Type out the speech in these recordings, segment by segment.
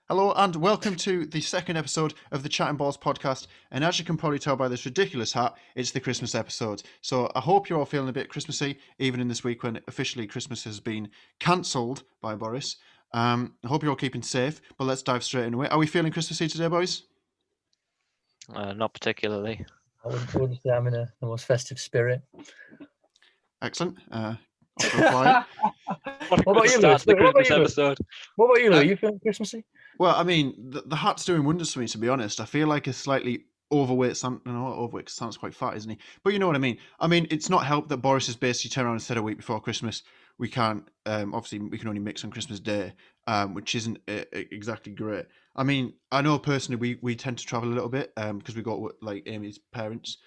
Hello and welcome to the second episode of the Chatting Balls podcast. And as you can probably tell by this ridiculous hat, it's the Christmas episode. So I hope you're all feeling a bit Christmassy, even in this week when officially Christmas has been cancelled by Boris. I hope you're all keeping safe, but let's dive straight into it. Are we feeling Christmassy today, boys? Not particularly. I wouldn't say I'm in the most festive spirit. Excellent. Off to a flyer. What about you, Start Lewis? the What about Christmas you, Lewis? episode. What about you, Lou? You feeling Christmassy? Well, I mean, the hat's doing wonders for me, to be honest. I feel like a slightly overweight Santa. No, overweight, Santa's quite fat, isn't he? But you know what I mean. I mean, it's not helped that Boris has basically turned around and said a week before Christmas, we can't, obviously, we can only mix on Christmas Day, which isn't exactly great. I mean, I know personally we tend to travel a little bit because we got like Amy's parents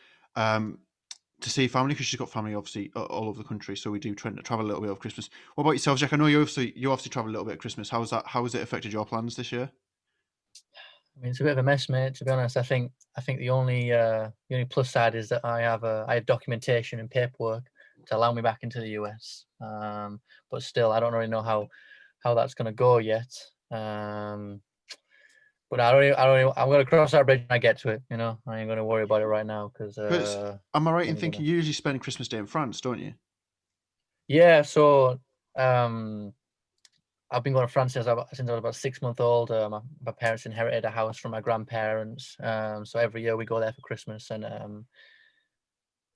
to see family because she's got family obviously all over the country, so we do try to travel a little bit over Christmas. What about yourself, Jack? I know you obviously travel a little bit at Christmas. How has it affected your plans this year? I mean, it's a bit of a mess, mate. To be honest, I think the only plus side is that I have documentation and paperwork to allow me back into the US. But still, I don't really know how that's going to go yet. But I'm going to cross that bridge when I get to it. You know, I ain't going to worry about it right now because. Am I right in thinking you usually spend Christmas Day in France, don't you? Yeah. So, I've been going to France since I was about 6 months old. My parents inherited a house from my grandparents. So every year we go there for Christmas. And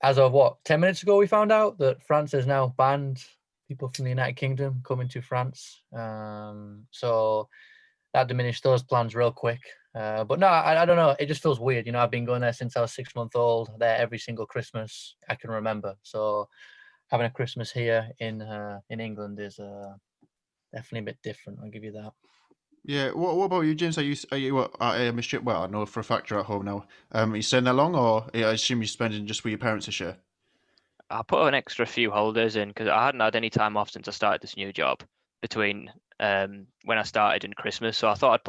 as of 10 minutes ago, we found out that France has now banned people from the United Kingdom coming to France. So that diminished those plans real quick. But no, I don't know. It just feels weird. You know, I've been going there since I was 6 months old, there every single Christmas I can remember. So having a Christmas here in England is definitely a bit different. I'll give you that. Yeah. What about you, James? Are you what? I know for a fact you're at home now. Are you staying there long, or I assume you're spending just with your parents this year? I put an extra few holidays in because I hadn't had any time off since I started this new job between when I started and Christmas. So I thought I'd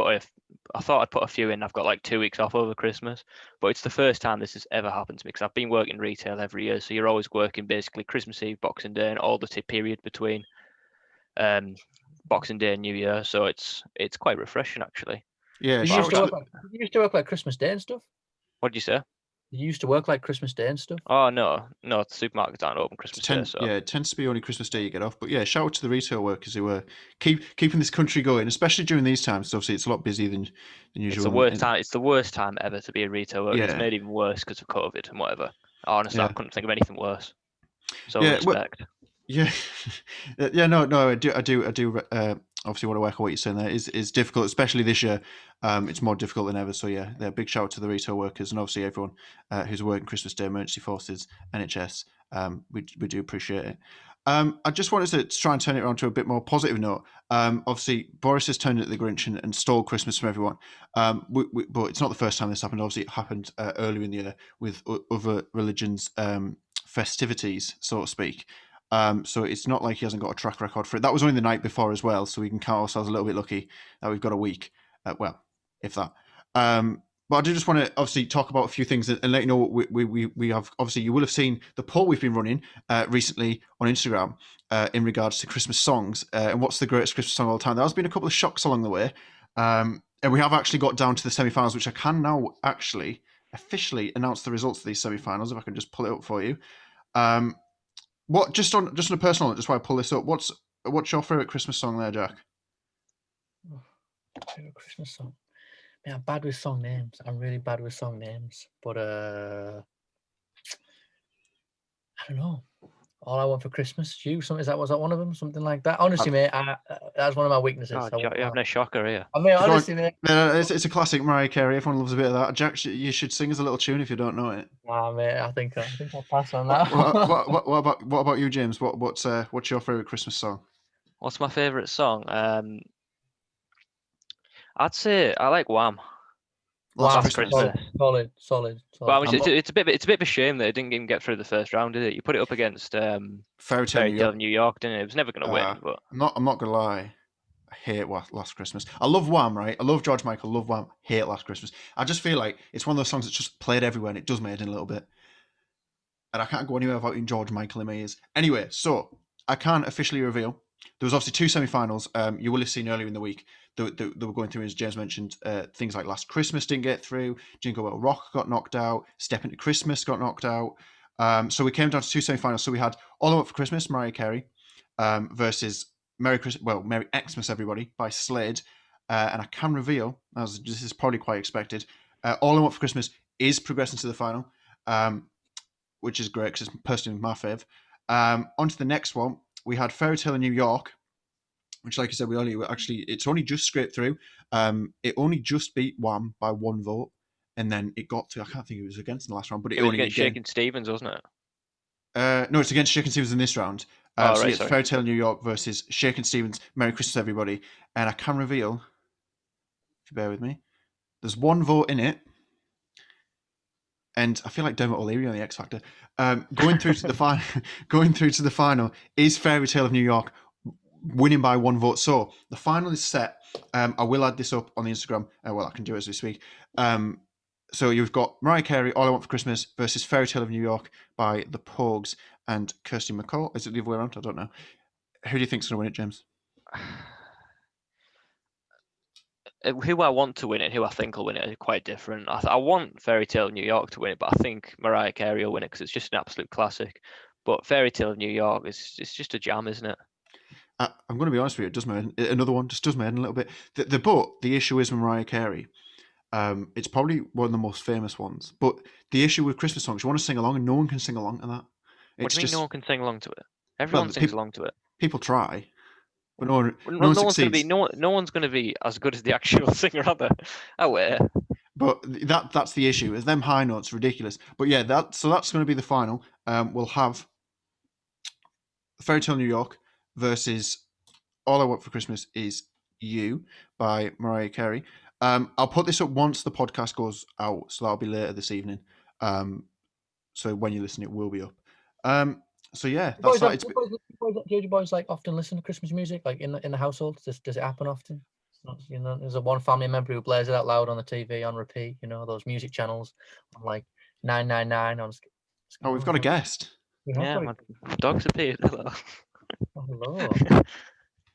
put a few in. I've got like 2 weeks off over Christmas, but it's the first time this has ever happened to me because I've been working retail every year. So you're always working basically Christmas Eve, Boxing Day, and all the period between Boxing Day and New Year. So it's quite refreshing actually. Yeah. You used to work like Christmas Day and stuff? What did you say? You used to work like Christmas Day and stuff? Oh no, the supermarkets aren't open Christmas Day. So Yeah, it tends to be only Christmas Day you get off. But yeah, shout out to the retail workers who are keeping this country going, especially during these times. Obviously, it's a lot busier than usual. It's the worst time. It's the worst time ever to be a retail worker. Yeah. It's made even worse because of COVID and whatever. Honestly, Yeah. I couldn't think of anything worse. So Yeah, respect. Yeah, yeah, no, I do. Obviously, want to work out what you're saying there is difficult, especially this year. It's more difficult than ever. So yeah, big shout out to the retail workers and obviously everyone who's working Christmas Day, emergency forces, NHS. We do appreciate it. I just wanted to try and turn it around to a bit more positive note. Obviously, Boris has turned into the Grinch and stole Christmas from everyone. But it's not the first time this happened. Obviously, it happened earlier in the year with other religions' festivities, so to speak. So it's not like he hasn't got a track record for it. That was only the night before as well, so we can count ourselves a little bit lucky that we've got a week. Well, if that. But I do just want to obviously talk about a few things and let you know what we have. Obviously, you will have seen the poll we've been running recently on Instagram in regards to Christmas songs and what's the greatest Christmas song of all time. There has been a couple of shocks along the way, and we have actually got down to the semi-finals, which I can now actually officially announce the results of these semi-finals. If I can just pull it up for you. What just on a personal note, just while I pull this up, what's your favourite Christmas song there, Jack? Favorite Christmas song? Man, I'm bad with song names. I'm really bad with song names. But I don't know. All I Want for Christmas is You. Was that one of them? Something like that. Honestly, mate, that's one of my weaknesses. Oh, you have no shocker here. I mean, honestly, mate. No, it's a classic Mariah Carey. Everyone loves a bit of that. Jack, you should sing us a little tune if you don't know it. Nah, mate, I think I'll pass on that. What about you, James? What's your favourite Christmas song? What's my favourite song? I'd say I like Wham. Last Christmas. Solid. Well, it's a bit of a shame that it didn't even get through the first round, did it? You put it up against Fairy Tale New York, didn't it? It was never going to win. But I'm not gonna lie. I hate Last Christmas. I love Wham, right? I love George Michael. Love Wham. Hate Last Christmas. I just feel like it's one of those songs that's just played everywhere, and it does my head in a little bit. And I can't go anywhere without George Michael in my ears. Anyway, so I can't officially reveal there was obviously two semi-finals. You will have seen earlier in the week that were going through, as James mentioned, things like Last Christmas didn't get through, Jingle Bell Rock got knocked out, Step Into Christmas got knocked out. So we came down to two semi-finals. So we had All I Want for Christmas, Mariah Carey, versus Merry Xmas Everybody by Slade. And I can reveal, as this is probably quite expected, All I Want for Christmas is progressing to the final, which is great because it's personally my fave. On to the next one. We had Fairy Tale in New York, which, like I said, it's only just scraped through. It only just beat Wham by one vote, and then it got to, I can't think it was against in the last round, but It was against Shakin' Stevens, wasn't it? No, it's against Shakin' Stevens in this round. Oh, So right, it's sorry. Fairy Tale in New York versus Shakin' Stevens, Merry Christmas Everybody, and I can reveal, if you bear with me, there's one vote in it, and I feel like Dermot O'Leary on the X Factor. Going through to the final, going through to the final is Fairy Tale of New York, winning by one vote. So the final is set. I will add this up on the Instagram. Well, I can do it as we speak. So you've got Mariah Carey, All I Want for Christmas versus Fairy Tale of New York by the Pogues and Kirsty MacColl. Is it the other way around? I don't know. Who do you think's going to win it, James? Who I want to win it, who I think will win it, are quite different. I want Fairy Tale of New York to win it, but I think Mariah Carey will win it because it's just an absolute classic. But Fairy Tale of New York it's just a jam, isn't it? I'm going to be honest with you. It does my head. Another one just does my head in a little bit. The issue is with Mariah Carey. It's probably one of the most famous ones. But the issue with Christmas songs, you want to sing along, and no one can sing along to that. What do you mean no one can sing along to it? Well, Everyone sings along to it. People try, but no one No one's succeeds. going to be as good as the actual singer, are they? Oh, yeah. But that's the issue. Is them high notes ridiculous. But yeah, that's going to be the final. We'll have Fairy Tale New York versus All I Want for Christmas Is You by Mariah Carey. I'll put this up once the podcast goes out, so that'll be later this evening. So when you listen, it will be up. So yeah, that's that. Do you boys like often listen to Christmas music, like in the household? Does it happen often? It's not, you know, there's a one family member who blares it out loud on the TV on repeat. You know, those music channels on like 999 on. Oh, we've got a guest. Yeah, my dog's appeared. Hello. Oh, hello.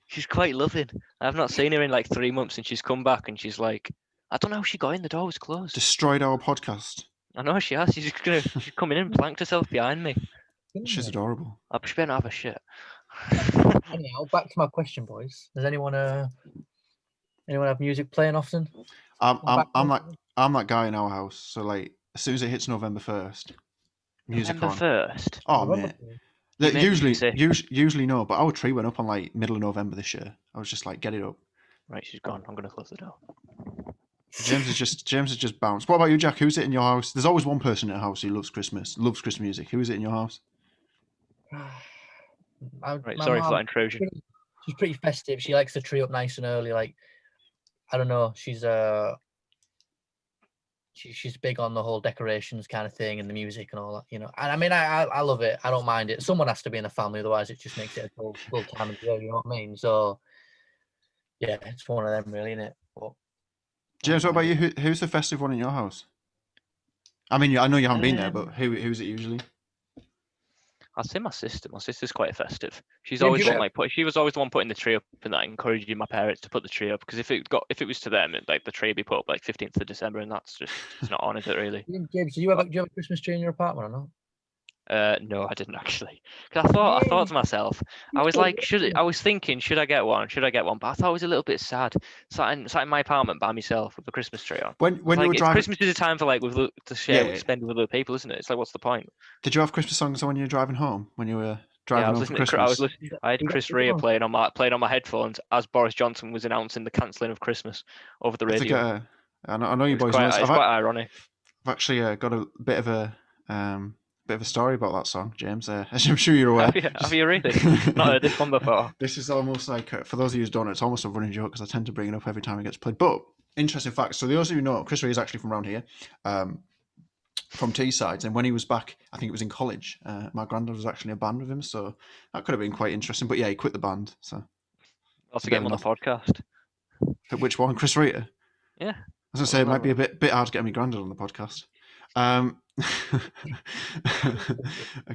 She's quite loving. I've not seen her in like 3 months, and she's come back, and she's like, I don't know how she got in. The door was closed. Destroyed our podcast. I know she has. She's coming in and planked herself behind me. She's adorable. She better not have a shit. Anyhow, back to my question, boys. Does anyone have music playing often? I'm that guy in our house. So like, as soon as it hits November 1st, music November 1st. Oh man. Usually no, but our tree went up on like middle of November this year. I was just like, get it up. Right, she's gone. I'm gonna close the door. James has just bounced. What about you, Jack? Who's it in your house? There's always one person in the house who loves Christmas music. Who is it in your house? Right, sorry for that intrusion. She's pretty festive. She likes the tree up nice and early. Like, I don't know. She's big on the whole decorations kind of thing and the music and all that, you know. And I mean, I love it. I don't mind it. Someone has to be in the family, otherwise it just makes it a full time of year. You know what I mean? So yeah, it's one of them, really, isn't it? But, James, what about you? Who's the festive one in your house? I mean, I know you haven't been there, but who's it usually? I'd say my sister. My sister's quite festive. She's always she was always the one putting the tree up, and that encouraging my parents to put the tree up, because if it was to them, like the tree would be put up like 15th of December, and that's just it's not on, is it really? James, do you have a Christmas tree in your apartment or not? No, I didn't actually. Because I thought to myself, I was thinking, should I get one? But I thought it was a little bit sad. Sat in my apartment by myself with a Christmas tree on. When you were driving, Christmas is a time for like to spend with other people, isn't it? It's like, what's the point? Did you have Christmas songs on when you were driving home? When you were driving home for Christmas? I had Chris Rea playing on my headphones as Boris Johnson was announcing the cancelling of Christmas over the radio. I know you boys. It's quite ironic. I've actually got a bit of a story about that song, James. As I'm sure you're aware. Have you really? Not heard this one before. This is almost like, for those of you who don't know, it's almost a running joke because I tend to bring it up every time it gets played. But interesting fact. So those of you who know, Chris Rea is actually from around here, from Teessides. And when he was back, I think it was in college, my granddad was actually in a band with him. So that could have been quite interesting. But yeah, he quit the band. So I'll have to get him on the podcast. Which one? Chris Rea? Yeah. I was going to say, it might be a bit hard to get my granddad on the podcast.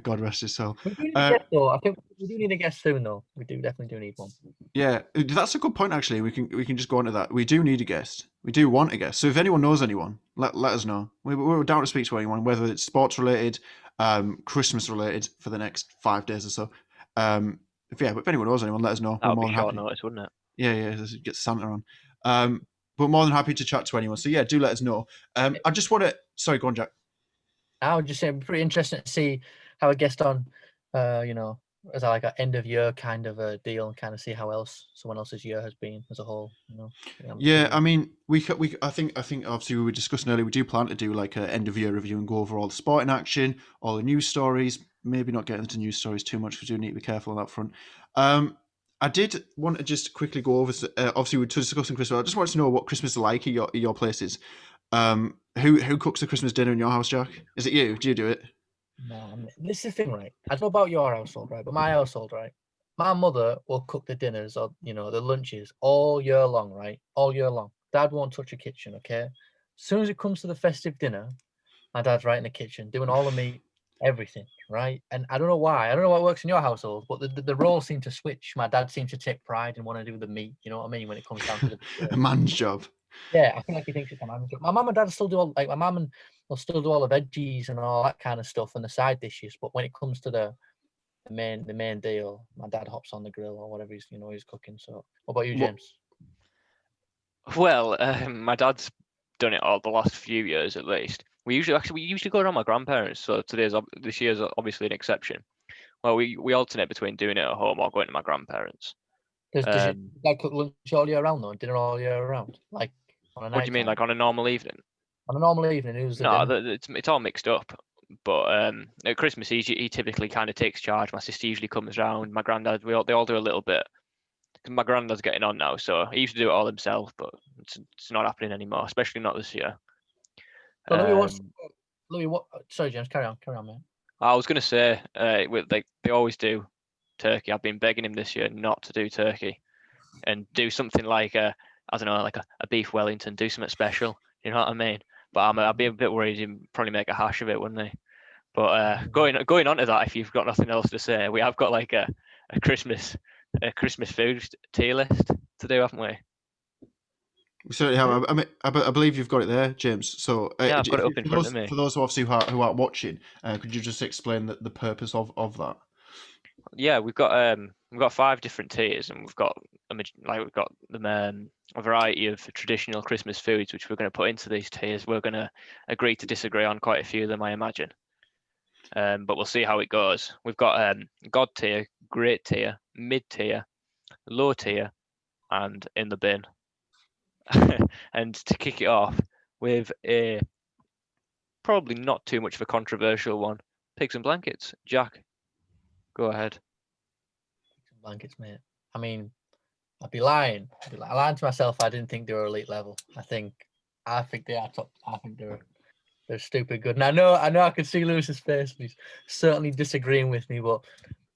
God rest his soul. We do need a guest though. I think we do need a guest soon though. We definitely do need one. Yeah, that's a good point. Actually, we can just go on to that. We do need a guest. We do want a guest. So if anyone knows anyone, let us know. We're down to speak to anyone, whether it's sports related, Christmas related for the next 5 days or so. If anyone knows anyone, let us know. That We're would more be than short happy. notice, wouldn't it? Yeah, get Santa on. But more than happy to chat to anyone. So yeah, do let us know. I just want to. Sorry, go on, Jack. I would just say it'd be pretty interesting to see how a guest on, as like an end of year kind of a deal, and kind of see how someone else's year has been as a whole. Yeah, I mean, I think obviously we were discussing earlier. We do plan to do like an end of year review and go over all the sporting action, all the news stories. Maybe not get into news stories too much. We do need to be careful on that front. I did want to just quickly go over. Obviously, we're discussing Christmas. I just wanted to know what Christmas is like at your places. Who cooks the Christmas dinner in your house, Jack? Is it you? Do you do it? No, this is the thing, right? I don't know about your household, right? But my household, right? My mother will cook the dinners or the lunches all year long, right? All year long. Dad won't touch a kitchen, okay? As soon as it comes to the festive dinner, my dad's right in the kitchen doing all the meat, everything, right? And I don't know why. I don't know what works in your household, but the roles seem to switch. My dad seems to take pride and want to do the meat. You know what I mean? When it comes down to A man's job. yeah, I feel like he thinks it's a man's job. My mum and dad still do all my mum and will still do all the veggies and all that kind of stuff and the side dishes. But when it comes to the main deal, my dad hops on the grill or whatever he's cooking. So, what about you, James? Well, my dad's done it all the last few years at least. We usually go around my grandparents. So this year's obviously an exception. Well, we alternate between doing it at home or going to my grandparents. Does your dad cook lunch all year round though? Dinner all year round, like on a night? What do you mean, like on a normal evening? On a normal evening, who's the No, dinner? it's all mixed up. But at Christmas, he typically kind of takes charge. My sister usually comes round. My granddad, they all do a little bit. Because my granddad's getting on now, so he used to do it all himself, but it's not happening anymore, especially not this year. So Louis, what? Sorry, James, carry on, mate. I was going to say, they always do turkey. I've been begging him this year not to do turkey and do something like I don't know, like a beef Wellington, do something special. You know what I mean? But I'd be a bit worried he'd probably make a hash of it, wouldn't he? But going on to that, if you've got nothing else to say, we have got like a Christmas food tier list to do, haven't we? We certainly have. I believe you've got it there, James. So yeah, I've got it up in front of me. For those who obviously who aren't watching, could you just explain the purpose of that? Yeah, we've got 5 different tiers, and we've got a variety of traditional Christmas foods which we're going to put into these tiers. We're going to agree to disagree on quite a few of them, I imagine. But we'll see how it goes. We've got God tier, great tier, mid tier, low tier, and in the bin. And to kick it off with a probably not too much of a controversial one, pigs and blankets. Jack, go ahead. Pigs and blankets, mate. I mean, I'd be lying. I'd lying to myself. I didn't think they were elite level. I think they are top. I think they're stupid good. And I know I could see Lewis's face. He's certainly disagreeing with me, but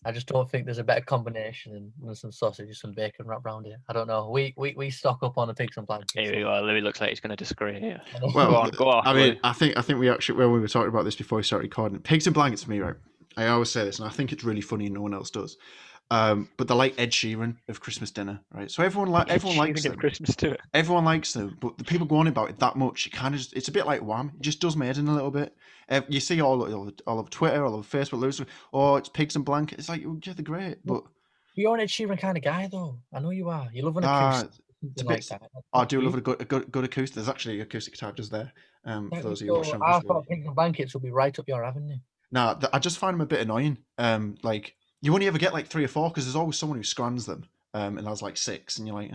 I just don't think there's a better combination than some sausage and some bacon wrapped around it. I don't know. We stock up on the pigs and blankets. Here we go. Louis looks like he's going to disagree here. Well, go off. I mean, I think we actually, when we were talking about this before we started recording, pigs and blankets for me, right? I always say this, and I think it's really funny, and no one else does. But they're like Ed Sheeran of Christmas dinner, right? So everyone likes them. Christmas dinner. Everyone likes them, but the people go on about it that much, it's a bit like Wham. It just does made in a little bit. You see all over Twitter, all over Facebook, it's pigs and blankets. It's like, yeah, they're great, but you're an Ed Sheeran kind of guy, though. I know you are. You love an acoustic. It's a bit. Like that. I do love a good acoustic. There's actually acoustic guitar just there. For those of you watching. I thought pigs and blankets would be right up your avenue. No, I just find them a bit annoying. Like you only ever get like 3 or 4 because there's always someone who scrans them. And there's like 6, and you're like.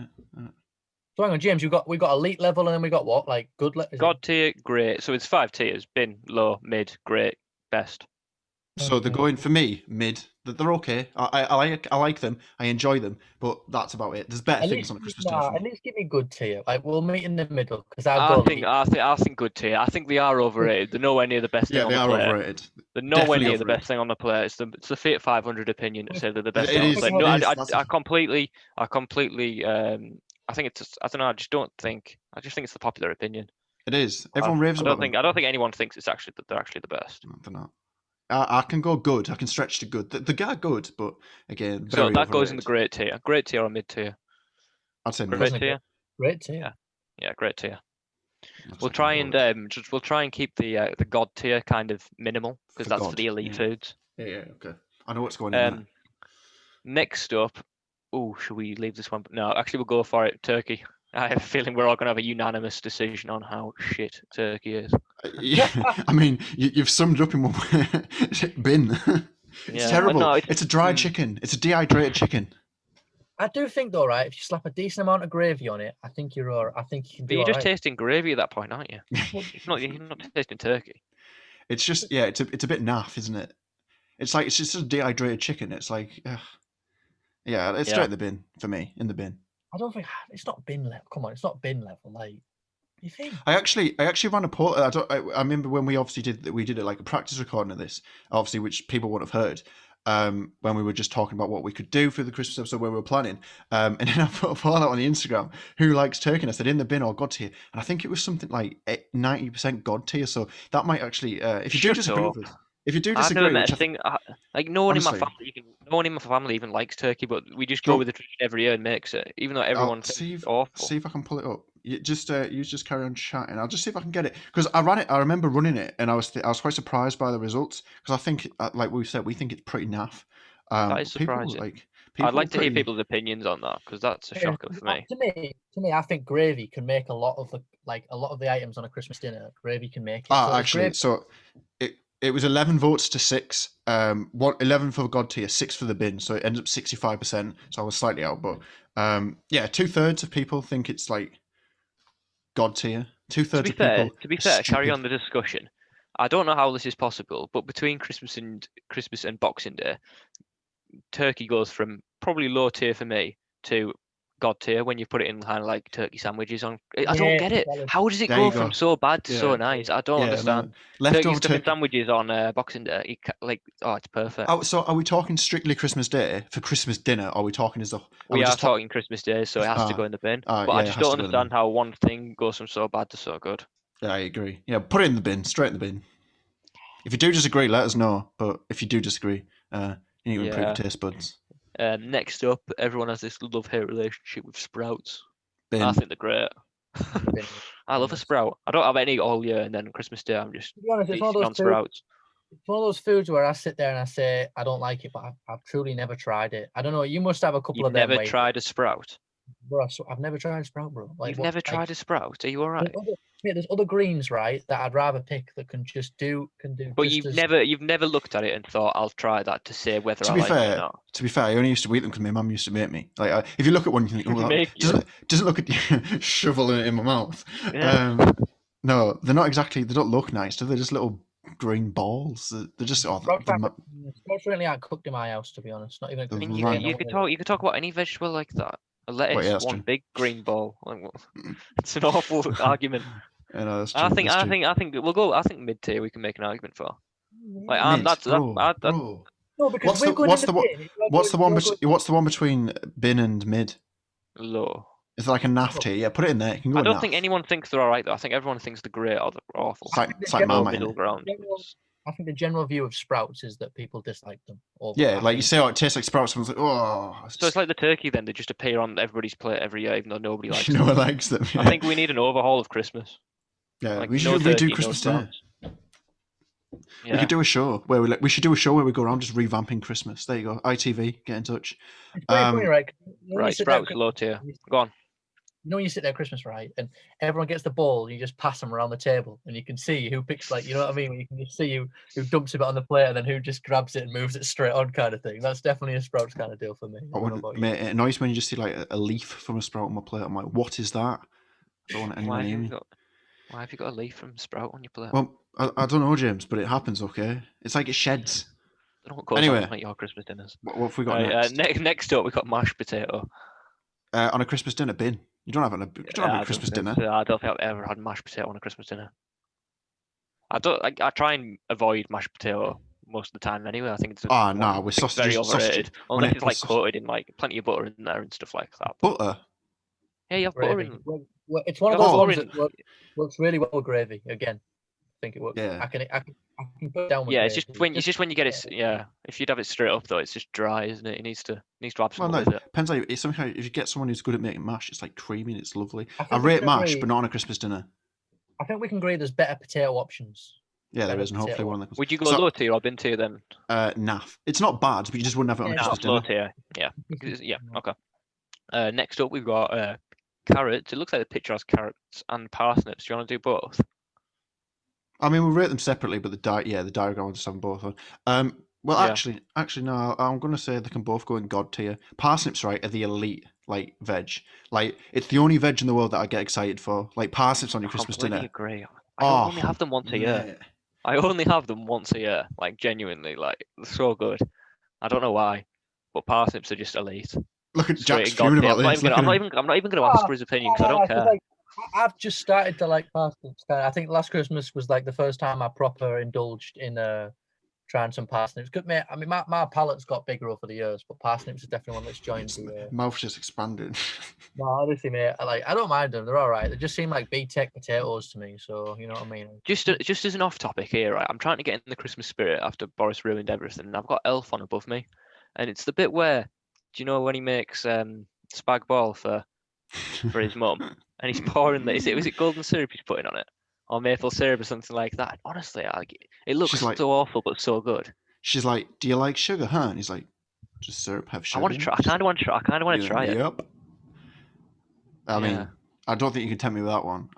So hang on, James. We got elite level, and then we got what? Like good. God tier, great. So it's 5 tiers: bin, low, mid, great, best. So they're going for me mid. They're okay. I like them. I enjoy them, but that's about it. There's better things on the Christmas dinner. At least give me good tier. Like we'll meet in the middle because I think good tier. I think they are overrated. They're nowhere near the best. Yeah, they are overrated. They're nowhere near the best thing on the plate. It's the Fiat 500 opinion to say they're the best thing on the plate. No, I completely. I think it's. I don't know. I just think it's the popular opinion. It is. Everyone raves I about don't them. think I don't think anyone thinks it's actually that they're actually the best. No, they're not. I can go good. I can stretch to good. The guy good, but again, So very that goes in the overrated. great tier or mid tier. I'd say mid. Great tier. Great tier. Yeah. Yeah, great tier. I'd We'll say try good. and we'll try and keep the god tier kind of minimal because For that's God, for the elite yeah. foods. Yeah, okay. I know what's going in there. Next up, should we leave this one? No, actually, we'll go for it. Turkey. I have a feeling we're all going to have a unanimous decision on how shit turkey is. I mean, you've summed it up in one word. Bin. It's Yeah, terrible. no, it's a dry chicken. It's a dehydrated chicken. I do think though, right? If you slap a decent amount of gravy on it, I think you're all. I think you can But do you're all just right. tasting gravy at that point, aren't you? You're not tasting turkey. It's just it's a bit naff, isn't it? It's just a dehydrated chicken. It's like yeah, it's straight in the bin for me. In the bin. I don't think it's not bin level. Come on, it's not bin level. Like, you think? I actually ran a poll. I remember when we obviously did it like a practice recording of this, obviously, which people wouldn't have heard. When we were just talking about what we could do for the Christmas episode where we were planning. And then I put a poll out on the Instagram, who likes turkey? And I said in the bin or God tier. And I think it was something like 90% God tier. So that might actually, if you do disagree with us, if you do I've disagree, never met which a thing. Like no one honestly, in my family even likes turkey, but we just go with the tradition every year and makes it, even though everyone thinks it's awful. See if I can pull it up. You just carry on chatting. I'll just see if I can get it because I ran it. I remember running it, and I was quite surprised by the results because I think, like we said, we think it's pretty naff. That is surprising. I'd like to hear people's opinions on that because that's a shocker for me. To me, I think gravy can make a lot of the items on a Christmas dinner. Gravy can make it. Actually, so it was 11 votes to 6. 11 for God tier, 6 for the bin. So it ends up 65%. So I was slightly out, but yeah, 2/3 of people think it's like God tier. 2/3 of people. To be fair, carry on the discussion. I don't know how this is possible, but between Christmas and Boxing Day, turkey goes from probably low tier for me to God tier when you put it in kind of like turkey sandwiches on. I don't get it. How does it go from so bad to so nice? I don't understand. Leftover turkey sandwiches on Boxing Day, it's perfect. Oh, so are we talking strictly Christmas Day for Christmas dinner? Or are we talking as a? We are talking Christmas Day, so it has to go in the bin. But I just don't understand how one thing goes from so bad to so good. Yeah, I agree. Yeah, put it in the bin, straight in the bin. If you do disagree, let us know. But if you do disagree, you need to improve your taste buds. Next up, everyone has this love-hate relationship with sprouts. Bin. I think they're great. I love a sprout. I don't have any all year, and then Christmas Day, I'm just feasting on sprouts. It's one of those foods where I sit there and I say I don't like it, but I've truly never tried it. I don't know. You must have a couple of them. You've never tried a sprout? Bro, I've never tried a sprout, bro. You've never tried a sprout? Are you all right? There's other greens, right, that I'd rather pick that can do. But you've never looked at it and thought I'll try that to say whether I like it or not. To be fair, I only used to eat them because my mum used to make me. Like if you look at one, you think, oh, that doesn't look at shoveling it in my mouth. Yeah. No, they're not exactly. They don't look nice. They're just little green balls. They're just. Sprouts really aren't cooked in my house, to be honest. Not even. You could talk about any vegetable like that. A lettuce, one big green ball. It's an awful argument. I know, I think we'll go. I think mid tier we can make an argument for. Like bro. No, because what's the one between bin and mid? Low. It's like a naff tier. Yeah, put it in there. You can go I don't think anyone thinks they're all right though. I think everyone thinks they're great or they're awful. It's like Marmite. Middle ground. I think the general view of sprouts is that people dislike them. Yeah, like you say, it tastes like sprouts. Someone's like, oh. So it's like the turkey then. They just appear on everybody's plate every year, even though nobody likes them. No one likes them. Yeah. I think we need an overhaul of Christmas. Yeah, we should redo Christmas dinner. Yeah. We could do a show where we should do a show where we go around just revamping Christmas. There you go. ITV, get in touch. It's very funny, right? Right, sprouts low tier. Go on. You know when you sit there at Christmas, right, and everyone gets the ball, you just pass them around the table, and you can see who picks, like, you know what I mean? You can just see who dumps it on the plate, and then who just grabs it and moves it straight on, kind of thing. That's definitely a sprouts kind of deal for me. Mate, it annoys me when you just see like a leaf from a sprout on my plate. I'm like, what is that? I don't want anyone near me. Why have you got a leaf from sprout on your plate? Well, I don't know, James, but it happens. Okay, it's like it sheds. Anyway, like your Christmas dinners. What have we got next? Next up, we got mashed potato. On a Christmas dinner bin. You don't have a Christmas dinner. I don't think I've ever had mashed potato on a Christmas dinner. I try and avoid mashed potato most of the time anyway. I think it's with sausages, very overrated. Unless it's like coated in like plenty of butter in there and stuff like that. Butter? Yeah, you have butter in. It's one of those ones Works really well with gravy. Again, I think it works. Yeah. I can put it down with Yeah, gravy. it's just when you get it. Yeah, if you'd have it straight up though, it's just dry, isn't it? It needs to have Well, something no, with it. depends. It's somehow if you get someone who's good at making mash, it's like creamy and it's lovely. I I think we rate can mash, agree. but not on a Christmas dinner. I think we can agree there's better potato options. Yeah, there Better is, and hopefully potato one of them. Would you go So, low tier or bin tier then? naff. It's not bad, but you just wouldn't have it on a Yeah, Christmas Low dinner. tier. Yeah. Yeah. Okay. Next up, we've got carrots. It looks like the picture has carrots and parsnips. Do you want to do both? I mean, we rate them separately, but the diagram will just have them both on. Well, Yeah. actually, no. I'm going to say they can both go in God tier. Parsnips, right, are the elite like veg. Like it's the only veg in the world that I get excited for. Like parsnips on your I Christmas completely dinner. agree. Oh, I only have them once a year. mate. I only have them once a year. Like genuinely, like they're so good. I don't know why, but parsnips are just elite. Look at Straight Jack's in God fuming tier. about this. Look at him. I'm not even going to ask for his opinion because I don't care. Like, I've just started to like parsnips. I think last Christmas was like the first time I proper indulged in trying some parsnips. Good mate. I mean, my palate's got bigger over the years, but parsnips is definitely one that's joined the. Mouth's just expanded. No, honestly, mate. I don't mind them. They're all right. They just seem like B-Tech potatoes to me. So you know what I mean. Just as an off topic here, right? I'm trying to get in the Christmas spirit after Boris ruined everything. And I've got Elf on above me, and it's the bit where, do you know when he makes spag bol for his mum, and he's pouring the, is it golden syrup he's putting on it, or maple syrup or something like that? Honestly, it looks like- so awful but so good. She's like, "Do you like sugar, huh?" And he's like, "Does syrup have sugar?" I want to try. I kind of want to try it. Yep. I mean, Yeah. I don't think you can tempt me with that one.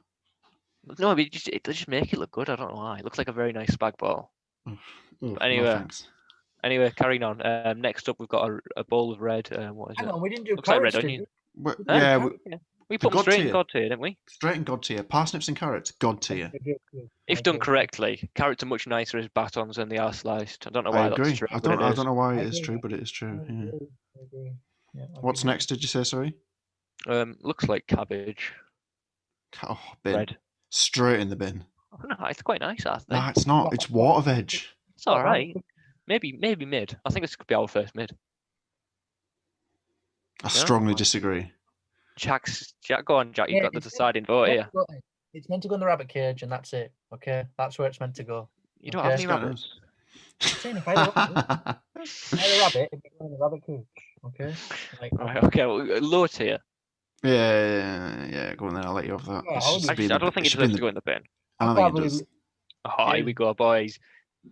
No, but it just make it look good. I don't know why. It looks like a very nice spag bol. Ugh, Anyway. no thanks. Anyway, carrying on. Next up, we've got a bowl of red. What is Hang it? on, we didn't do Looks like red carrots, did onion. we? Well, yeah, We the put them God straight in tier. God tier, didn't we? straight in God tier. Parsnips and carrots, God tier. If done correctly, carrots are much nicer as batons than they are sliced. I don't know why I agree. that's true. I but it is. don't know why I it is agree. true, but it is true. Yeah. I agree. Yeah, I What's agree. next? Did you say? Sorry. Looks like cabbage. Oh, bin. Red. Straight in the bin. I don't know. It's quite nice, I think. Nah, it's not. It's water veg. It's all right. Maybe mid. I think this could be our first mid. I strongly disagree. Jack, go on, Jack. You've got the deciding vote here. It's meant to go in the rabbit cage, and that's it. Okay, that's where it's meant to go. You don't have any Okay. rabbits. I'm saying if I had a rabbit, it'd be going in the rabbit cage. Okay. Like, Right. Okay. Well, low tier. Yeah. Go on then. I'll let you off that. Yeah, It should just be in I the- don't think it should be in deserves to the- go in the bin. I don't think it does. Oh, here we go, boys.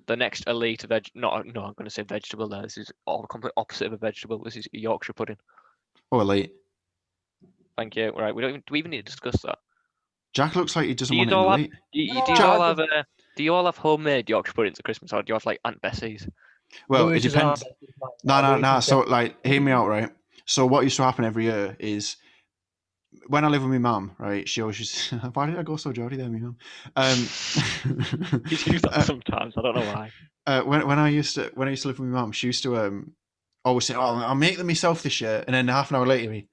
The next elite veg. No, I'm going to say vegetable there. This is all the complete opposite of a vegetable. This is Yorkshire pudding. Oh, elite. Thank you. Right. Do we even need to discuss that? Jack looks like he doesn't Do you want it in all have- elite. Do you all have homemade Yorkshire puddings at Christmas, or do you have like Aunt Bessie's? Well, it Louis is depends. on- No. So, like, hear me out, right? So, what used to happen every year is when I live with my mum, right? She always used. Why did I go so Geordie there, my mum? You do that sometimes. I don't know why. When I used to live with my mum, she used to always say, "Oh, I'll make them myself this year," and then half an hour later, me,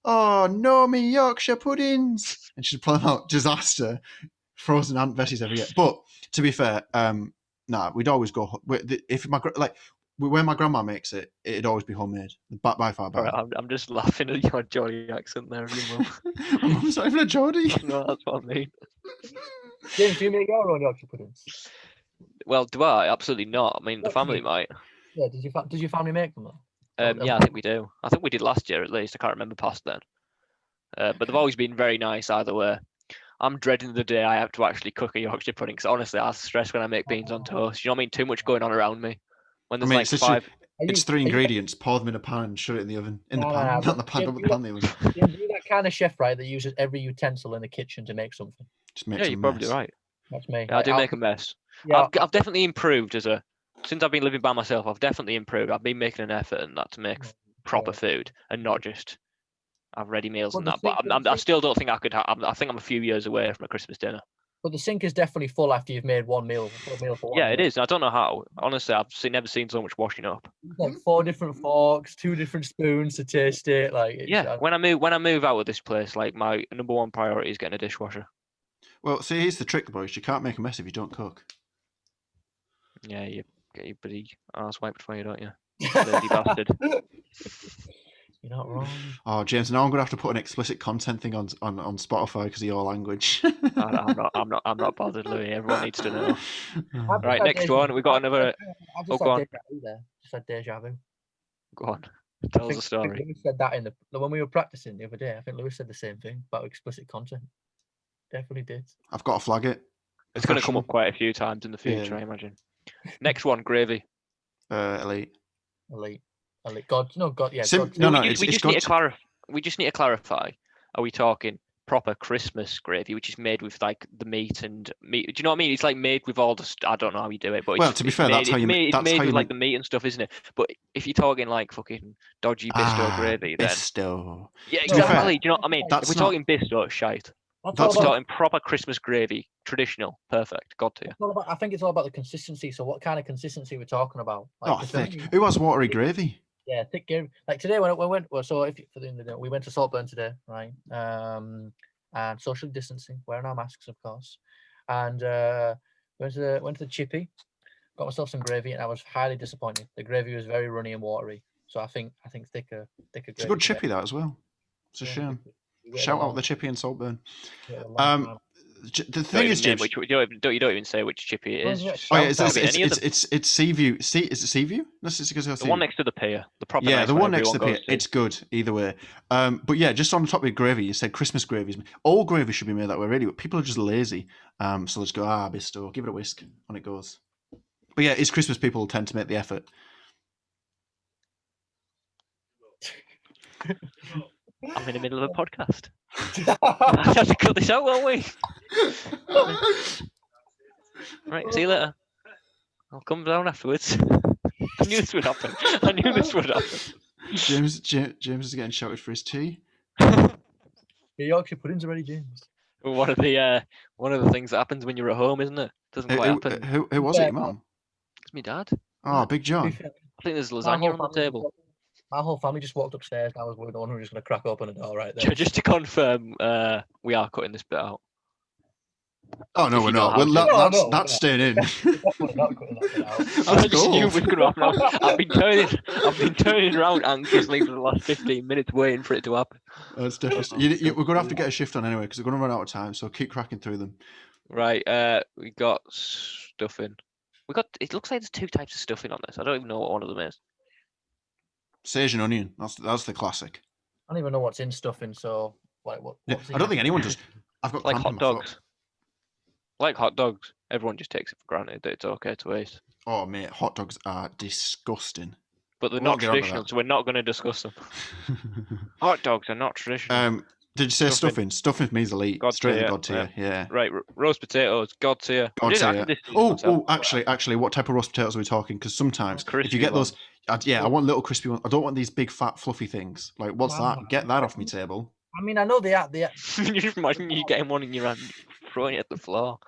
"Oh no, me Yorkshire puddings," and she'd pull them out. Disaster. Frozen Aunt Bessie's every year. But to be fair, we'd always go if when my grandma makes it, it'd always be homemade. By far better. Right, I'm just laughing at your Geordie accent there, you mum. My mum's not even a Geordie. No, that's what I mean. James, do you make your own Yorkshire puddings? Well, do I? Absolutely not. I mean, the What family do might. Yeah. Did your family make them? Though? Yeah, I think we do. I think we did last year at least. I can't remember past then. But they've always been very nice either way. I'm dreading the day I have to actually cook a Yorkshire pudding because honestly, I stress when I make beans on toast. You know what I mean? Too much going on around me. When there's like it's literally- five. It's 3 ingredients. Pour them in a pan and shut it in the oven. In the pan, not in the pan. Don't put the pan in the oven. James, you're that kind of chef, right, that uses every utensil in the kitchen to make something. Just makes Yeah, a you're probably mess. right. That's me. Yeah, I do make a mess. Yeah, I've definitely improved since I've been living by myself. I've definitely improved. I've been making an effort in that to make proper food and not just have ready meals and that. But I still don't think I could. I think I'm a few years away from a Christmas dinner. But the sink is definitely full after you've made one meal. For one Yeah, it meal. is. I don't know how. Honestly, I've never seen so much washing up. Like 4 different forks, 2 different spoons to taste it. Like Yeah, when I move out of this place, like my number one priority is getting a dishwasher. Well, see, here's the trick, boys. You can't make a mess if you don't cook. Yeah, you get your bloody arse wiped for you, don't you? Lazy bastard. You're not wrong. Oh, James, now I'm gonna have to put an explicit content thing on Spotify because of your language. I'm not bothered, Louis. Everyone needs to know. Oh. I've just Right, had next deja one. vu. We got another. I've Oh, just go had on. deja vu there. Just had deja vu. Go on. I Tell us think a story. Lewis said that when we were practicing the other day. I think Lewis said the same thing about explicit content. Definitely did. I've got to flag it. It's going to come Professional. up quite a few times in the future, Yeah. I imagine. Next one, gravy. Elite. Elite. God, no, God, yeah. Sim- God, no, we no, just, it's we just got need to to- clarify. We just need to clarify. Are we talking proper Christmas gravy, which is made with like the meat and meat? Do you know what I mean? It's like made with all the. I don't know how you do it, but Well, it's, to be it's fair, made, that's how it's you made, make. it's That's made how with you like make. the meat and stuff, isn't it? But if you're talking like fucking dodgy Bisto gravy, then Bisto. yeah, To be fair, exactly. Do you know what I mean? that's If we're not- talking Bisto, shite. that's that's all We're about, talking proper Christmas gravy, traditional, perfect. God to you. it's all about. I think it's all about the consistency. So, what kind of consistency we're talking about? Like, Oh, 'cause for thick. me, Who has watery gravy? yeah, thick gravy. Like today when we went, well, so if for the we went to Saltburn today, right? And social distancing, wearing our masks, of course, and went to the chippy, got myself some gravy, and I was highly disappointed. The gravy was very runny and watery, so I think thicker gravy. It's a good chippy, that as well. It's a shame. Shout out the chippy and Saltburn. The thing is, James. You don't even say which chippy it is. Oh yeah, it's Seaview. Is it Seaview? The one next to the pier, the proper yeah, nice the one next to the pier. to. It's good either way. But yeah, just on the topic of gravy, you said Christmas gravies. All gravy should be made that way, really. But people are just lazy. So they just go, Bisto, give it a whisk, on it goes. But yeah, it's Christmas. People tend to make the effort. I'm in the middle of a podcast. I have to cut this out, won't we? Right, see you later. I'll come down afterwards. I knew this would happen. James is getting shouted for his tea. Your Yorkshire puddings are ready, James. One of the things that happens when you're at home, isn't it? Doesn't quite happen. Who was it, your mum? It's my dad. Oh, Big John. I think there's lasagna on the table. My whole family just walked upstairs. I was the one who was just going to crack open a door right there. Just to confirm, we are cutting this bit out. Oh no, we're not. Well, that's staying in. Definitely not cutting that bit out. Let's go. I've been turning around anxiously for the last 15 minutes waiting for it to happen. That's definitely. We're gonna have to get a shift on anyway because we're gonna run out of time. So keep cracking through them. Right. We got stuffing. It looks like there's two types of stuffing on this. I don't even know what one of them is. Sage and onion. That's the classic. I don't even know what's in stuffing. So like what? Yeah, I don't think anyone does. I've got like hot dogs. Like hot dogs, everyone just takes it for granted that it's okay to eat. Oh mate, hot dogs are disgusting. But they're not traditional, so we're not going to discuss them. Hot dogs are not traditional. Did you say stuffing? Stuffing for me is elite. Straight in God tier. Yeah. Right, roast potatoes, God tier. God tier. Actually, what type of roast potatoes are we talking? Because sometimes if you get those, I want little crispy ones. I don't want these big fat fluffy things. Like, what's that? Get that off my table. I mean, I know they are. You just imagine you getting one in your hand, throwing it at the floor.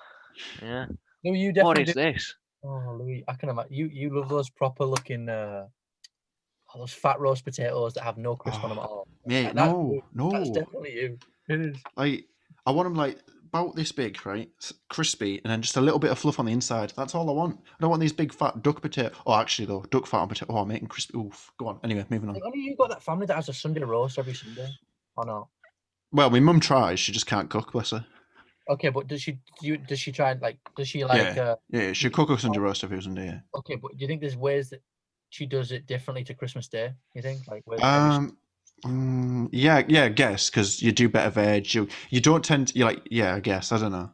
Yeah. Louis, you definitely what is this? Oh, Louis, I can imagine. You love those proper looking, those fat roast potatoes that have no crisp on them at all. Mate, no. That's definitely you. It is. Like, I want them like about this big, right? Crispy, and then just a little bit of fluff on the inside. That's all I want. I don't want these big fat duck potato. Oh, actually though, duck fat on potato. Oh, I'm making crispy. Oof. Go on. Anyway, moving on. Like, only you got that family that has a Sunday roast every Sunday, or not? Well, my mum tries. She just can't cook, bless her. Okay, but does she try and like? Does she Yeah, she'll cook a Sunday roast every Sunday. Yeah. Okay, but do you think there's ways that she does it differently to Christmas Day? You think yeah, I guess because you do better veg. You don't tend to, I guess I don't know.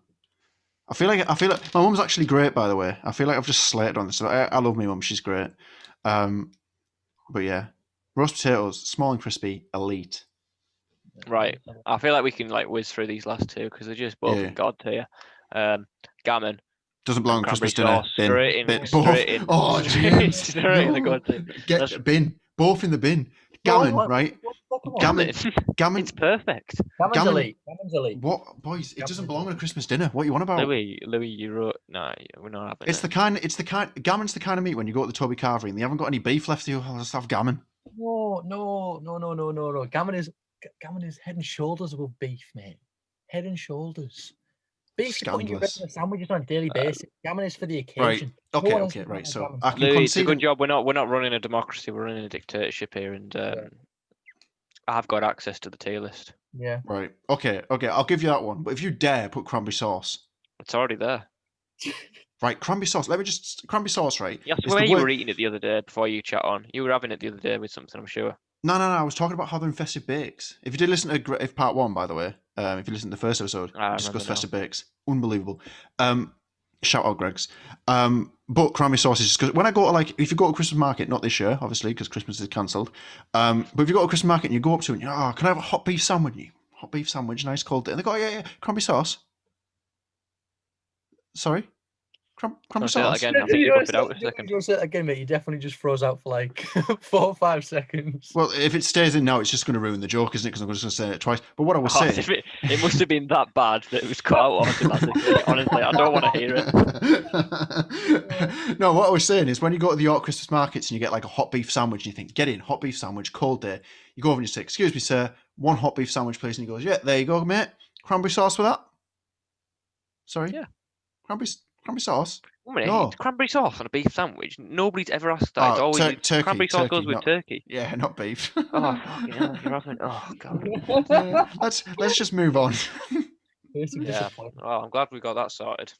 I feel like my mum's actually great, by the way. I feel like I've just slated on this. I love my mum; she's great. But yeah, roast potatoes, small and crispy, elite. Right, I feel like we can whiz through these last two because they're just both in God tier. Gammon doesn't belong on Christmas dinner. Straight in. Oh, James, straight in the God tier. Get bin, both in the bin. Gammon, right? Gammon. It's perfect. Gammon's elite. What, boys? It doesn't belong on a Christmas dinner. What you want about? Louis, you wrote. No, we're not having it. Gammon's the kind of meat when you go to the Toby Carvery and they haven't got any beef left. I'll just have gammon. No. Gammon is head and shoulders above beef, mate. Head and shoulders. Beef you put in your regular sandwiches on a daily basis. Gammon is for the occasion. Right. Okay. Right. So I can Louis, it's a good job. We're not running a democracy. We're running a dictatorship here, and I've got access to the tier list. Yeah. Right. Okay. I'll give you that one. But if you dare put cranberry sauce, It's already there. right? Cranberry sauce. Let me just cranberry sauce, right? Yeah, I is swear the you wor- were eating it the other day before you chat on. You were having it the other day with something, I'm sure. No. I was talking about how they're in festive bakes. If you did listen to if part 1, by the way, if you listened to the first episode, I we discussed remember now. festive bakes. Unbelievable. Shout out, Greg's. But cranberry sauce is just because when I go to if you go to Christmas market, not this year, obviously, because Christmas is cancelled. But if you go to Christmas market and you go up to it, and you can I have a hot beef sandwich? Hot beef sandwich, nice cold. And they go, yeah, cranberry sauce. Sorry, cranberry I'll say that sauce. again. I think you buff it out a second. You want to say it again, mate? You definitely just froze out for like 4 or 5 seconds. Well, if it stays in now, it's just going to ruin the joke, isn't it? Because I'm just going to say it twice. But what I was Oh, saying, it must have been that bad that it was cut out automatically. Honestly, I don't want to hear it. No, what I was saying is when you go to the York Christmas markets and you get like a hot beef sandwich, and you think, get in, hot beef sandwich, cold day. You go over and you say, excuse me, sir, 1 hot beef sandwich, please. And he goes, yeah, there you go, mate. Cranberry sauce with that? Sorry? Yeah. Cranberry sauce? One minute, No. it's cranberry sauce on a beef sandwich. Nobody's ever asked that. It's Oh, always turkey. cranberry sauce goes with not- turkey. Yeah, not beef. Oh, fucking hell, you're having. Oh, God. Yeah, let's just move on. Basically Yeah. disappointing. Oh, I'm glad we got that sorted.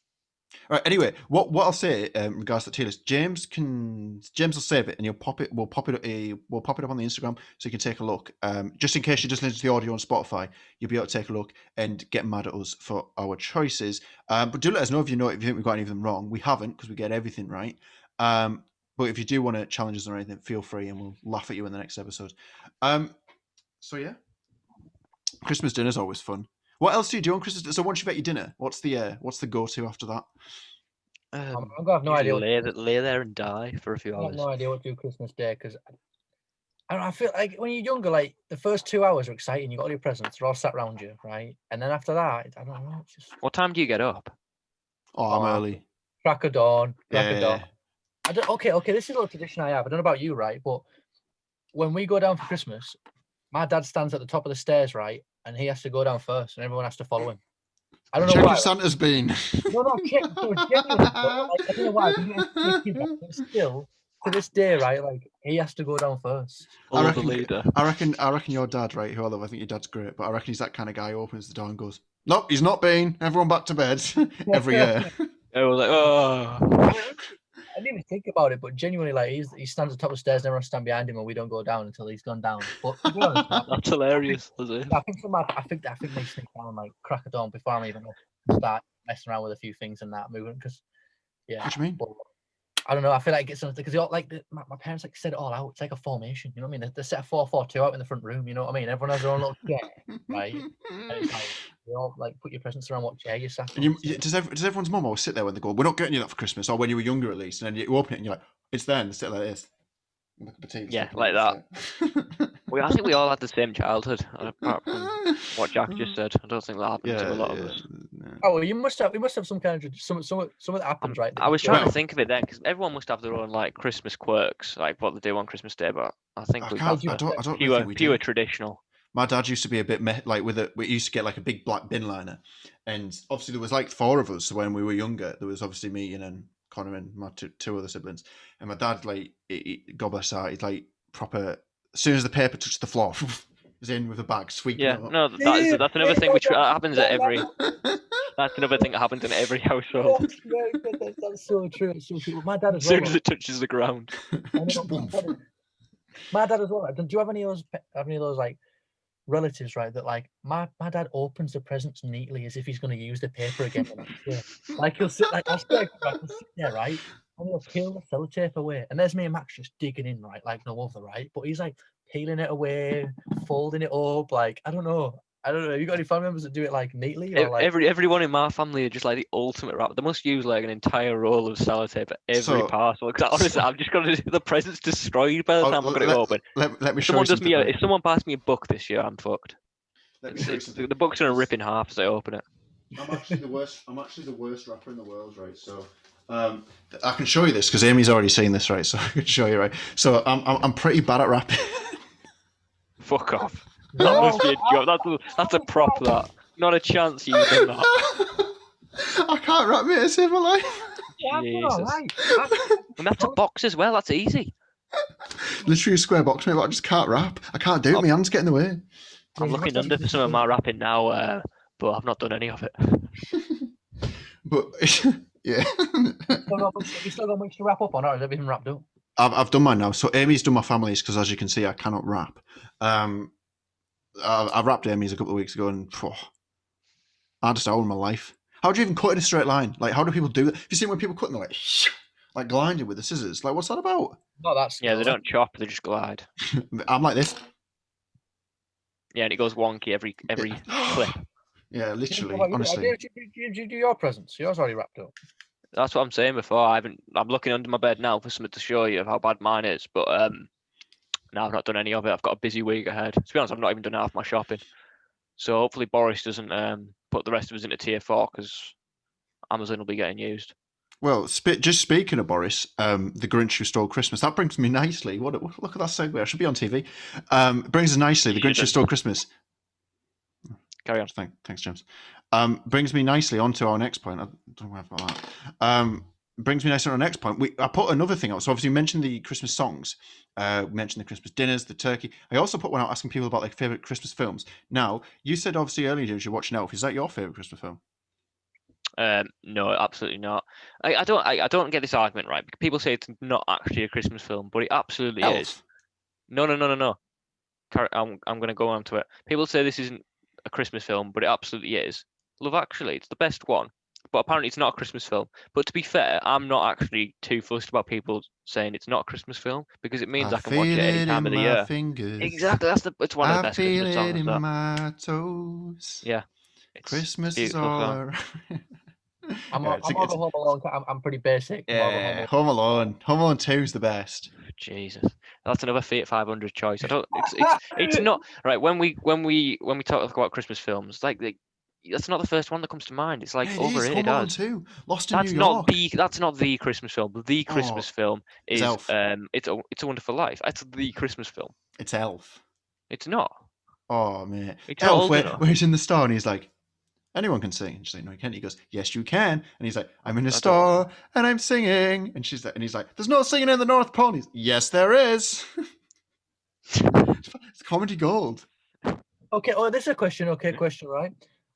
Right. Anyway, what I'll say in regards to the tier list, James will save it and we'll pop it up on the Instagram so you can take a look. Just in case you just listen to the audio on Spotify, you'll be able to take a look and get mad at us for our choices. But do let us know if you think we've got any of them wrong. We haven't, because we get everything right. But if you do want to challenge us or anything, feel free and we'll laugh at you in the next episode. So yeah, Christmas dinner's always fun. What else do you do on Christmas? So once you've had your dinner, what's the go-to after that? I'm gonna have no idea. Lay there and die for a few I have hours. no idea what to do Christmas Day because I feel like when you're younger, like the first 2 hours are exciting. You got all your presents, they're all sat around you, right? And then after that, I don't know. It's just What time do you get up? I'm early. crack of dawn. Yeah. Okay. This is a little tradition I have. I don't know about you, right? But when we go down for Christmas, my dad stands at the top of the stairs, right? And he has to go down first, and everyone has to follow him. I don't know Check why. if Santa's been. No, check. No, genuinely, I don't know why. But still, to this day, right? Like he has to go down first. I The leader. reckon your dad, right? Who I love, I think your dad's great, but I reckon he's that kind of guy who opens the door and goes, "Nope, he's not been. Everyone back to bed." Every year. I was like, oh. I didn't even think about it, but genuinely, like he stands at the top of the stairs, and everyone stand behind him, and we don't go down until he's gone down. But to be honest, That's hilarious. I think they sneak down like crack of dawn before I'm even start messing around with a few things and that moving because What do you mean? But, I don't know. I feel like it's something because my parents like set it all out. It's like a formation. You know what I mean? They set a 4-4-2 out in the front room. You know what I mean? Everyone has their own little chair, right? And it's like you all like put your presents around what chair you sat on. Does everyone's mum always sit there when they go, "We're not getting you that for Christmas," or when you were younger at least, and then you open it and you're like, "It's there," and they sit like this. Look at the tea, Yeah, like that. I think we all had the same childhood, apart from what Jack just said. I don't think that happened to a lot of us. Oh, well, we must have some kind of some that happens, right? I was trying to think of it then because everyone must have their own like Christmas quirks, like what they do on Christmas Day. But I think we've got pure traditional. My dad used to be a bit we used to get like a big black bin liner, and obviously there was like 4 of us. So when we were younger, there was obviously me and then Connor and my two other siblings. And my dad, like, God bless her, he's like proper. As soon as the paper touched the floor, was in with a bag sweeping. Yeah, no, that's another thing which happens at every. That's another thing that happens in every household. That's so true. It's so true. My dad as soon as it touches the ground. My dad as well. Do you have any of those like relatives, right? That like my dad opens the presents neatly as if he's going to use the paper again. Like he'll sit there, right? And he'll peel the sellotape away. And there's me and Max just digging in, right? Like no other, right? But he's like peeling it away, folding it up. Like, I don't know. You got any family members that do it like neatly? Or like... Everyone in my family are just like the ultimate wrap. They must use like an entire roll of sellotape at every parcel. Because honestly, I'm just going to the presents destroyed by the time I've got it open. Let me show you something. If someone passes me a book this year, I'm fucked. The book's going to rip in half as I open it. I'm actually the worst rapper in the world, right? So I can show you this because Amy's already seen this, right? So I can show you, right? So I'm pretty bad at rapping. Fuck off. That must be a joke. That's a prop. That not a chance you've done that. I can't rap, mate. Save my life. Jesus. And that's a box as well. That's easy. literally a square box, mate, but I just can't rap. I can't do it. My hands get in the way. I'm Yeah, you looking must have under for some of my rapping now, but I've not done any of it. But yeah, Have you still got much to wrap up on, or is everything wrapped up? I've done mine now. So Amy's done my family's because, as you can see, I cannot rap. I rapped Amy's a couple of weeks ago, and hardest hour in my life. How do you even cut in a straight line? Like, how do people do that? Have you seen when people cut and they're like gliding with the scissors? Like, what's that about? Not that skill. Yeah, they don't chop; they just glide. I'm like this. Yeah, and it goes wonky every clip. Yeah, literally. Do Honestly, you do your presents? Yours already wrapped up. That's what I'm saying before. I'm looking under my bed now for something to show you of how bad mine is, but no, I've not done any of it. I've got a busy week ahead. To be honest, I've not even done half my shopping. So hopefully Boris doesn't put the rest of us into tier 4 because Amazon will be getting used. well, just speaking of Boris, the Grinch Who Stole Christmas. That brings me nicely. Look at that segue. I should be on TV. Brings us nicely. The Grinch Who Stole Christmas. Carry on. Thanks, James. Brings me nicely onto our next point. I don't know about that. Brings me nicely on our next point. I put another thing out. So obviously, we mentioned the Christmas songs. We mentioned the Christmas dinners, the turkey. I also put one out asking people about their favorite Christmas films. Now, you said obviously earlier you're watching Elf. Is that your favorite Christmas film? No, absolutely not. I don't get this argument right. People say it's not actually a Christmas film, but it absolutely Elf. is. No. I'm going to go on to it. People say this isn't a Christmas film, but it absolutely is. Love Actually, it's the best one, but apparently it's not a Christmas film. But to be fair, I'm not actually too fussed about people saying it's not a Christmas film because it means I can watch it any time of the year. Fingers. Exactly, it's one of the best Christmas songs. I feel it in my toes. Yeah, Christmas is all around. I'm more of a Home Alone. I'm pretty basic. Yeah, Home Alone. Home Alone 2 is the best. Jesus, that's another Fiat 500 choice. I don't. It's not right. When we talk about Christmas films, like that's not the first one that comes to mind. It's like overrated. Home Alone 2, Lost in New York. That's not the Christmas film. The Christmas film is Elf. It's a Wonderful Life. That's the Christmas film. It's Elf. It's not. Oh man, It's Elf. Where he's in the store and he's like, anyone can sing. And she's like, no, you can't. He goes, yes, you can. And he's like, I'm in a store and I'm singing. And she's like, there's no singing in the North Pole. And he's, yes, there is. It's comedy gold. Okay. Oh, this is a question. Okay, question. Right.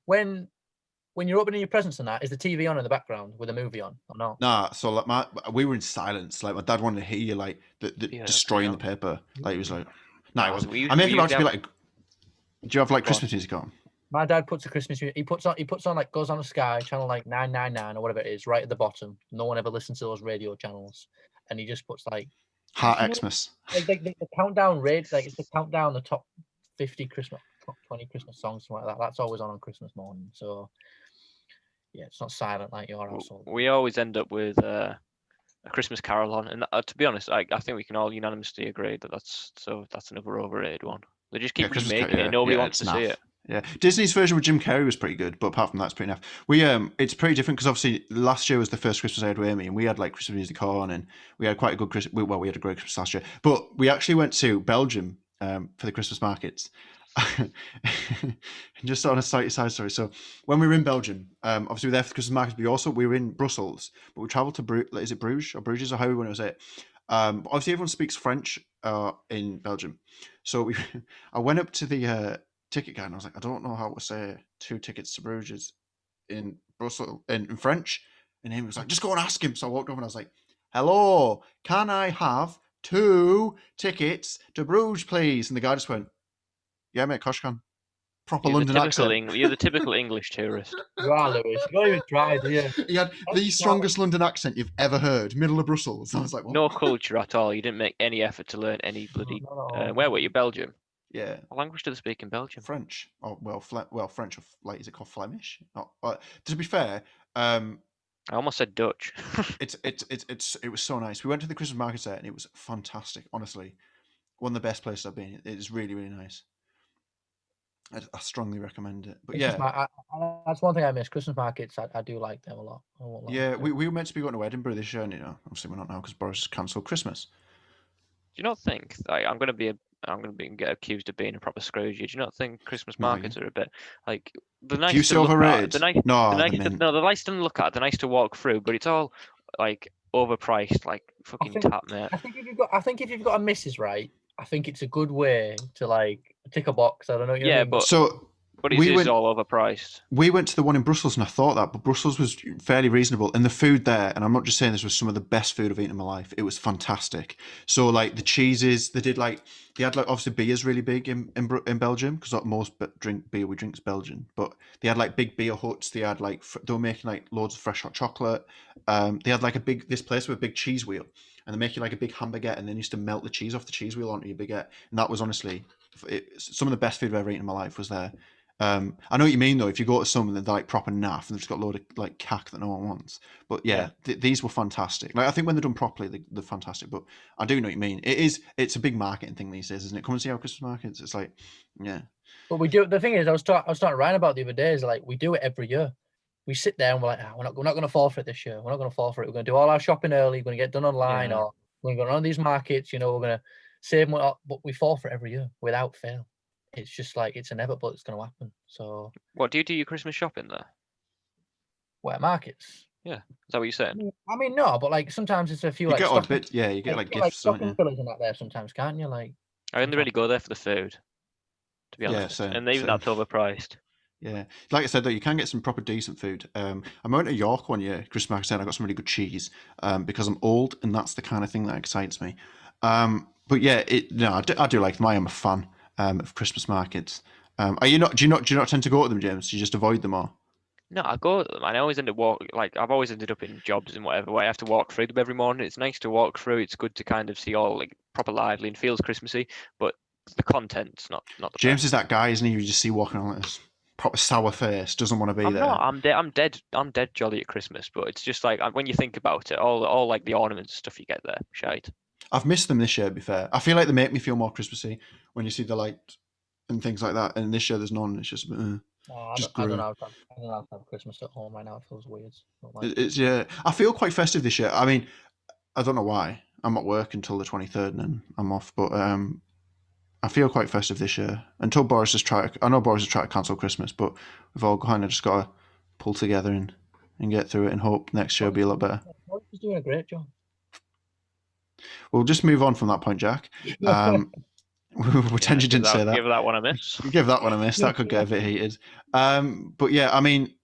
When you're opening your presents and that, is the TV on in the background with a movie on or not? Nah. So like we were in silence. Like my dad wanted to hear you like destroying the paper. Like he was like, no, it wasn't. I'm making about to be like, do you have like Christmas music on? My dad puts a Christmas music. He puts on like Goes on the Sky channel like 999 or whatever it is, right at the bottom. No one ever listens to those radio channels, and he just puts like Heart Xmas. Like the countdown rate, like it's the countdown, the top 50 Christmas, top 20 Christmas songs, something like that. That's always on Christmas morning. So yeah, it's not silent like your household. We always end up with a Christmas Carol on, and to be honest, I think we can all unanimously agree that that's another overrated one. They just keep remaking it. Nobody wants to see it. Yeah, Disney's version with Jim Carrey was pretty good, but apart from that, it's pretty enough. It's pretty different because obviously last year was the first Christmas I had with Amy, and we had like Christmas music on, and we had quite a good Christmas. Well, we had a great Christmas last year, but we actually went to Belgium for the Christmas markets. Just on a side story. So when we were in Belgium, obviously we were there for the Christmas markets, but we were in Brussels, but we travelled to is it Bruges or however one it was it. Obviously everyone speaks French in Belgium, so I went up to the ticket guy and I was like, I don't know how to say 2 tickets to Bruges in Brussels in French, and he was like, just go and ask him. So I walked over and I was like, hello, can I have 2 tickets to Bruges, please? And the guy just went, yeah, mate, Kosh can. Proper London accent. You're the typical English tourist. You are, Lewis. You don't even try, do you? He had the strongest London accent you've ever heard, middle of Brussels. I was like, what? No culture at all. You didn't make any effort to learn any bloody. Where were you? Belgium. Yeah. What language do they speak in Belgium? French. Oh well, French. Like, is it called Flemish? Not. But to be fair, I almost said Dutch. it was so nice. We went to the Christmas market there, and it was fantastic. Honestly, one of the best places I've been. It's really, really nice. I strongly recommend it. But that's one thing I miss. Christmas markets, I do like them a lot. Yeah, we were meant to be going to Edinburgh this year, and obviously we're not now because Boris cancelled Christmas. Do you not think I'm going to get accused of being a proper Scrooge? Do you not think Christmas markets are a bit like the nice to look at? No, they're nice to look at. They're nice to walk through, but it's all like overpriced, like fucking think- tap, mate. I think if you've got a missus, right, I think it's a good way to like tick a box. I don't know. You know what I Yeah, mean? So but it we is went all overpriced. we went to the one in Brussels, and I thought that, but Brussels was fairly reasonable, and the food there, and I'm not just saying this, was some of the best food I've eaten in my life. It was fantastic. So like the cheeses, they had like obviously beer's really big in Belgium, because like most beer we drink is Belgian, but they had like big beer huts. They had like they were making like loads of fresh hot chocolate. They had like this place with a big cheese wheel, and they make you like a big hamburger, and then used to melt the cheese off the cheese wheel onto your baguette, and that was honestly some of the best food I've ever eaten in my life was there. I know what you mean though. If you go to some and they're like proper naff and they've just got a load of like cack that no one wants. But yeah, these were fantastic. Like I think when they're done properly, they're fantastic. But I do know what you mean. It's a big marketing thing these days, isn't it? Come and see our Christmas markets. It's like, yeah. But we do. The thing is, I was talking to Ryan about the other day. Is like we do it every year. We sit there and we're like, we're not going to fall for it this year. We're not going to fall for it. We're going to do all our shopping early. We're going to get done online, Yeah. or we're going to go on these markets. You know, we're going to save money. But we fall for it every year without fail. It's just like it's inevitable. It's going to happen. So What do you do your Christmas shopping there? wet markets. Is that what you're saying? I mean, no, but like sometimes it's a few You like get odd stocking, bits, yeah. You get like you get, gifts, don't stocking you? fillers and that there sometimes, can't you? Like I only really go there for the food, to be Yeah, honest. same, And even same. that's overpriced. Yeah, like I said though, you can get some proper decent food. I went to York one year, Christmas market, said I got some really good cheese because I'm old and that's the kind of thing that excites me. But yeah, I do like them. I am a fan of Christmas markets. Are you not? Do you not tend to go to them, James? Do you just avoid them, or? No, I go to them. I always end up I've always ended up in jobs and whatever where I have to walk through them every morning. It's nice to walk through. It's good to kind of see all like proper lively and feels Christmassy, but the content's not the James best. is that guy, isn't he? You just see walking on like this proper sour face, doesn't want to be I'm there. not. I'm dead jolly at Christmas, but it's just like when you think about it, all like the ornaments and stuff you get there, shite. I've missed them this year. To be fair, I feel like they make me feel more Christmassy when you see the light and things like that. And this year there's none. It's just just I don't grey. know. I don't know how to have Christmas at home right now. It feels weird. Don't like It's yeah. I feel quite festive this year. I mean, I don't know why. I'm at work until the 23rd, and then I'm off. But I feel quite festive this year. Until Boris has tried. I know Boris has tried to cancel Christmas, but we've all kind of just got to pull together and get through it, and hope next year will be a lot better. Boris is doing a great job. We'll just move on from that point, Jack. We'll pretend you didn't say that. Give that one a miss. Give that one a miss. That could get a bit heated. But yeah, I mean,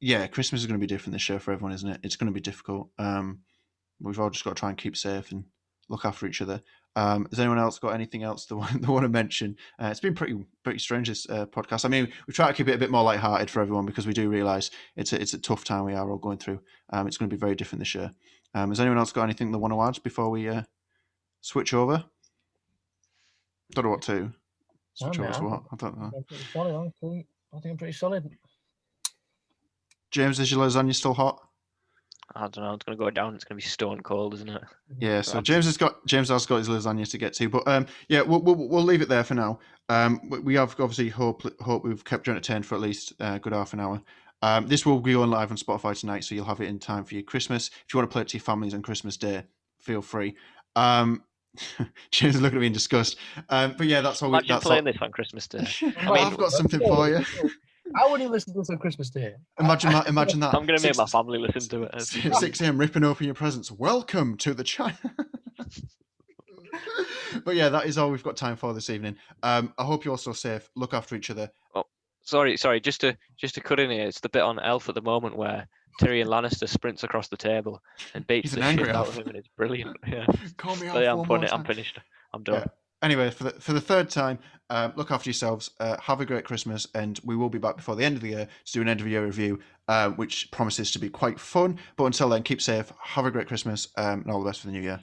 yeah, Christmas is going to be different this year for everyone, isn't it? It's going to be difficult. We've all just got to try and keep safe and look after each other. Has anyone else got anything else they want to mention? It's been pretty strange, this podcast. I mean, we try to keep it a bit more lighthearted for everyone because we do realise it's a tough time we are all going through. It's going to be very different this year. Has anyone else got anything they want to add before we switch over? Don't know what to switch over to what. I don't know. I'm pretty solid, honestly. I think I'm pretty solid. James, is your lasagna still hot? I don't know. It's going to go down. It's going to be stone cold, isn't it? Yeah. So James has got his lasagna to get to, but yeah, we'll leave it there for now. We have obviously hope we've kept you entertained for at least a good half an hour. This will be on live on Spotify tonight, so you'll have it in time for your Christmas. If you want to play it to your families on Christmas Day, feel free. James is looking at me in disgust. But yeah, that's all. Imagine playing this on Christmas Day. I've got something for you. I wouldn't listen to this on Christmas Day. Imagine that. I'm going to make my family listen to it. 6 a.m. ripping open your presents. Welcome to the channel. But yeah, that is all we've got time for this evening. I hope you're also safe. Look after each other. Oh, sorry. Just to cut in here, it's the bit on Elf at the moment where Tyrion Lannister sprints across the table and beats the shit out of him, and it's brilliant. Yeah. Call me So yeah, off I'm finished. I'm done. Yeah. Anyway, for the third time, look after yourselves. Have a great Christmas, and we will be back before the end of the year to do an end of year review, which promises to be quite fun. But until then, keep safe. Have a great Christmas, and all the best for the new year.